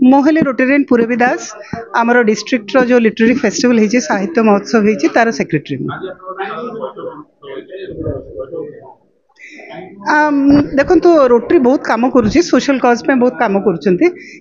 Mohali Rotarian पूरबी दास आमर district रो जो लिटरेरी फेस्टिवल होती साहित्य महोत्सव होती तार सेक्रेटरी देखो तो रोटरी बहुत कम करुच्ची सोशल कज पे बहुत कम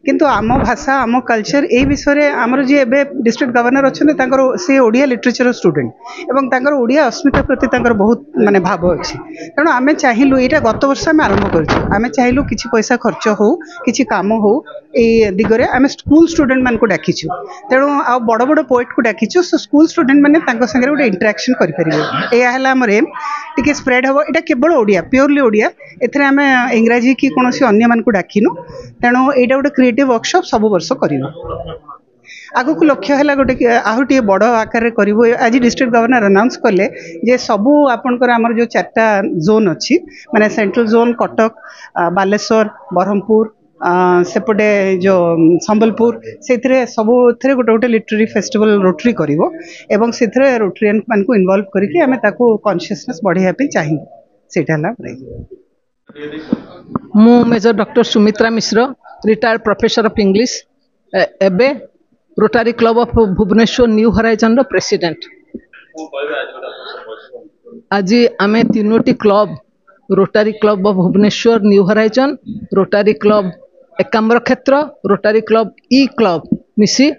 किंतु आम भाषा आम कल्चर ए विषय आमर जी एवं डिस्ट्रिक्ट गवर्नर अच्छा सी ओडिया लिटरेचर स्टूडेंट एवं ओडिया अस्मिता प्रति बहुत माने भाव अच्छी तेणु आम चाहलु यहाँ गत वर्ष आम आरंभ करें चाहलु कि पैसा खर्च हो कि कम हो ये दिगरे आम स्कूल स्टूडेंट मान को डाकिचु तेणु आ बड़ बड़ पोएट को डाकिचु सो स्कूल स्टूडेंट मैंने सागे गोटे इंटराक्शन करेंगे यह आम एम टी स्प्रेड हम यहाँ केवल ओडिया प्योरली ओडिया एथरे आम इंग्राजी कि कौन अन्य मान को डाकिनु तेणु यहाँ गोटे क्रिएटिव वर्कशॉप सब वर्ष करूँ आग को लक्ष्य है गोटे आहु बड़ आकार करूँ आज डिस्ट्रिक्ट गवर्नर अनाउंस कले जे सबू आपणकर आमर जो 4टा जोन अच्छी माने सेंट्रल जोन कटक बालेश्वर बरहमपुर सेपटे जो संबलपुर से सब गोटे गोटे लिटरेरी फेस्टिवल रोटरी करिवो एवं से रोटरियन मान को इन्वॉल्व करके आमे ताको कॉन्शियसनेस बढ़ाइया चाहिए सेटा मु major doctor Sumitra Mishra retired professor of English एबे Rotary Club of Bhubaneswar new horizon रो प्रेसिडेंट आज आमे तीनोटी club Rotary Club of Bhubaneswar new horizon Rotary Club Ekamra Kshetra Rotary Club E Club मिसी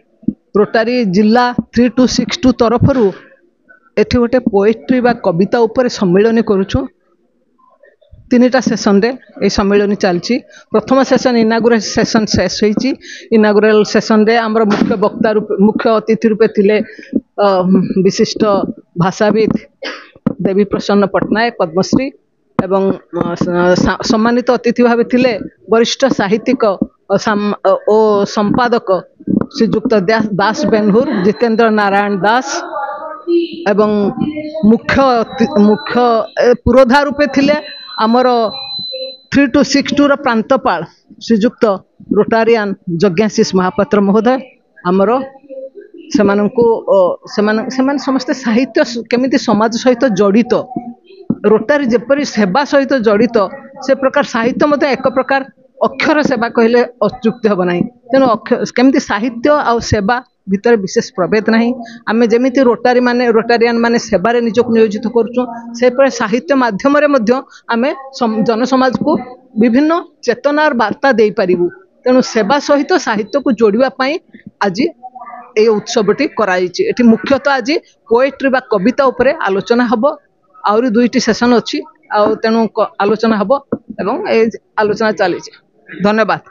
रोटरी जिला 3262 तरफ एठी गोटे पोएट्री बा कविता उपर सम्मेलन करूछु 3टा सेशन रे ए सम्मेलन चलची प्रथम सेशन इनागुरल सेशन शेष होईची इनागुरल सेशन रे हमर मुख्य वक्ता मुख्य अतिथि रूपे थिले विशिष्ट भाषाविद देवी प्रसन्न पटनायक पद्मश्री एवं सम्मानित अतिथि भाव थिले वरिष्ठ साहित्यिक और संपादक श्रीजुक्त दास बेनहुर जितेंद्र नारायण दास एवं मुख्य पुरोधा रूपे थिले आमर 3262 रो प्रांतपाल श्रीजुक्त रोटारियन यज्ञाशीष महापात्र महोदय आमर समस्ते साहित्य केमिति समाज सहित जड़ित रोटारी जेपरी सेवा सहित जड़ित से प्रकार साहित्य मत एक प्रकार अक्षर सेवा कहले अत्युक्ति हम ना तेणु केमिति साहित्य आ सेवा भितर विशेष प्रभेद नहीं आम जमी रोटारियन माने सेवारे निजक नियोजित करुँ से साहित्य माध्यम आम जनसमाज को विभिन्न चेतनार वार्ता दे पारिबु तेणु सेवा सहित साहित्य को जोड़ापी आज ये उत्सवटी कराई मुख्यतः आज पोएट्री बा कविता उपरे आलोचना हब आउरी 2टी सेशन अच्छी तेणु आलोचना हब एवं आलोचना चली धन्यवाद।